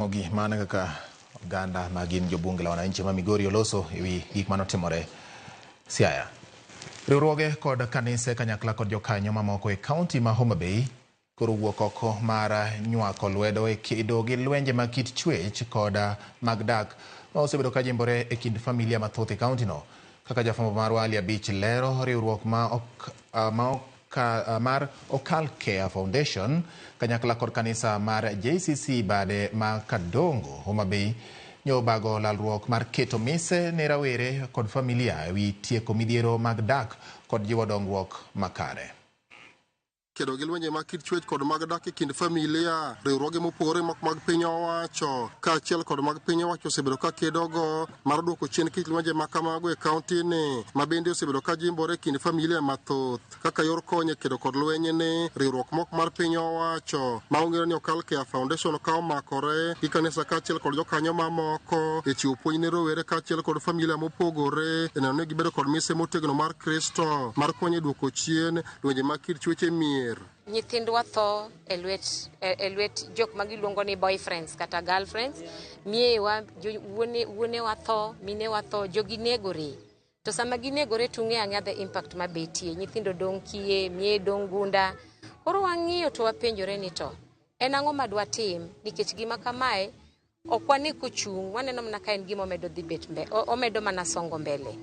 Ogi mana kaka ganda magin jobunge la wananchi ma Migori oloso ewi gik manotimore Siaya. Riwruoge kod kanise kanyakla kod jokanyo mamoko e kaunti ma Homa Bay koro wuok oko mar nywako lwedo e kedo gi lwenje mag kit chwech kod mag dak ma osebedo ka jimbore e kind familia mathoth e kaunti no. Kaka jafwambo marwa Ali Abich lero, riwruok mar Okal Care Foundation kanyakla kod kanisa mar JCC bade ma Kadongo Homa Bay nyobago lalruok mar keto mise ne rawere kod familia ewi tieko midhiero mag dak kod jiwo dongruok makare. Kedo gi lwenje mag kit chwech kod mag dak e kind familia, riwruoge mopogore mag piny owacho kaachiel kod mag piny owacho osebedo ka kedogo mar duoko chien kit lwenje ma kamago e kaunti ni, ma bende osebedo ka jimbore e kind familia mathoth. Kaka yor konyo kedo kod lwenje ni, riwruok moko mar piny owacho ma ong'ere ni Okal Care Foundation ka omakore gi kanisa kaachiel kod jokanyo mamoko e chiwo puonj ne rowere kaachiel kod familia mopogore e neno ni gibedo kod mise motegno mar Kristo mar konyo e duoko chien lwenje mag kit chwech e mier. Nyithindwa tho e lwet jok ma giluongo ni boyfriends kata girlfriends, miewa wuonewa tho, minewa tho, jogi negore. To sama ginegore tung'e ang'e the impact mabetie, nyithindo dong' kiye, mie dong' gunda. Koro wang'iyo to wapenjore ni to en ang'o madwa tim, nikech gima kamae ok wane kochung', waneno mana ka en gima omedo dhi bet omedo mana songo mbele.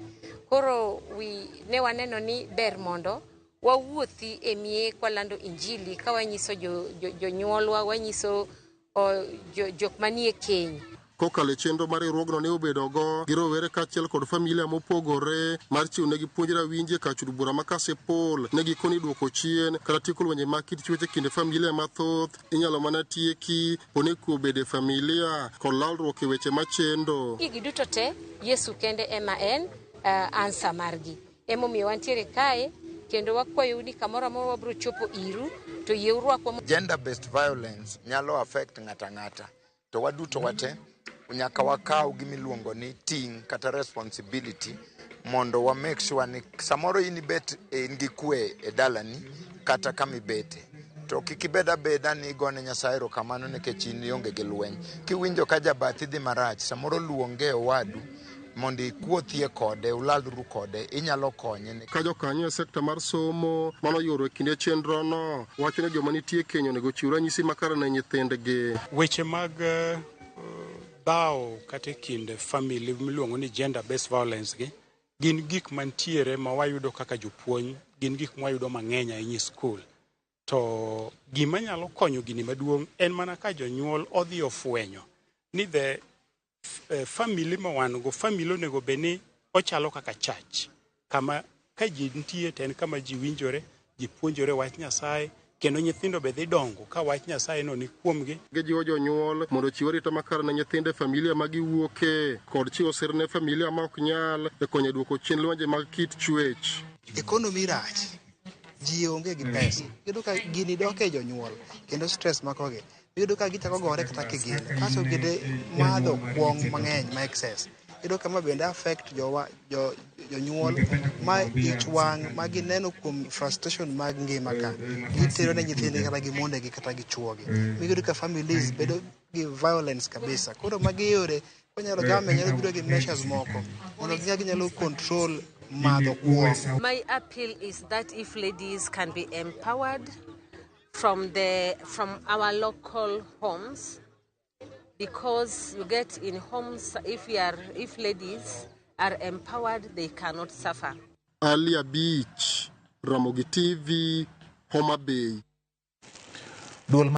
Koro ne waneno ni ber mondo wawuothi e mie kwalando injili ka wanyiso jonyuolwa, wanyiso jok manie keny. Kokalo e chenro mar riwruogno ne obedogo gi rowere kaachiel kod familia mopogore mar chiwo negi puonj rawinje kachud bura ma kasepol ne gikoni duoko chien kata tieko lwenje mag kit chwech e kind familia mathoth inyalo mana tieki onego obed e familia kod lalruok e weche machendo. Gigi duto te Yesu kende ema en ansa margi. Emomiyo wantiere kae kendo wakwayo ni kamoro amora wabiro chopo iru to yie urwakwa. Gender based violence nyalo affect ng'ata to waduto wate nyaka wakaw gimiluongo ni ting kata responsibility mondo wa make sure ni samoro inibet gi kwe e dalani kata kamibete to kikibeda beda ni gone Nyasaye erokamano nikech in ionge gi lweny. Kiwinjo ka jabathi dhi marach, samoro luonge owadu mondo ikuothie kode, ulalru kode, inyalo konye. Ka jokanyo e sekta mar somo manoyoro e kinde chenro no wacho ni joma nitie keny onego chiw ranyisi makare ne nyithindgi. Weche mag bao kata kind family miluongo ni gender based violence gin gik mantiere ma wayudo kaka jopuonj, gin gik mwayudo mang'eny ahinya e skul. To gima nyalo konyo gini maduong' en mana ka jonyuol odhi ofwenyo ni family ma wan go, family onego beni ochalo kaka church, kama ka ji nitie ten kama ji winjore, ji puonjore wach Nyasaye, kendo nyithindo be dhi dongo ka wach Nyasaye no ni kuomgi. Gijiwo jonyuol mondo chiw arita makare ne nyithinde familia ma giwuoke kod chiwo sir ne familia ma ok nyal e konyo duoko chien lwenje mag kit chwech. Ekonomi rach, ji onge gi pesa, iyudo ka gini dok e jonyuol kendo stress makogi. Iyudo ka gichako gore kata kigin, kaso gide madho kuong mang'eny ma excess. Iyudo ka ma bende affect jonyuol ma ich wang' ma gineno kuom frustration mag ngima ka. Gitero ne nyithinde kata gi mondegi kata gi chuogi. Iyudo ka families bedo gi violence kabisa. Koro magi yore konyalo government nyalo biro gi measures moko mondo ginyalo control madho kuong. My appeal is that if ladies can be empowered from our local homes, because you get in homes, if ladies are empowered, they cannot suffer. Ali Abich, Ramogi TV, Homa Bay.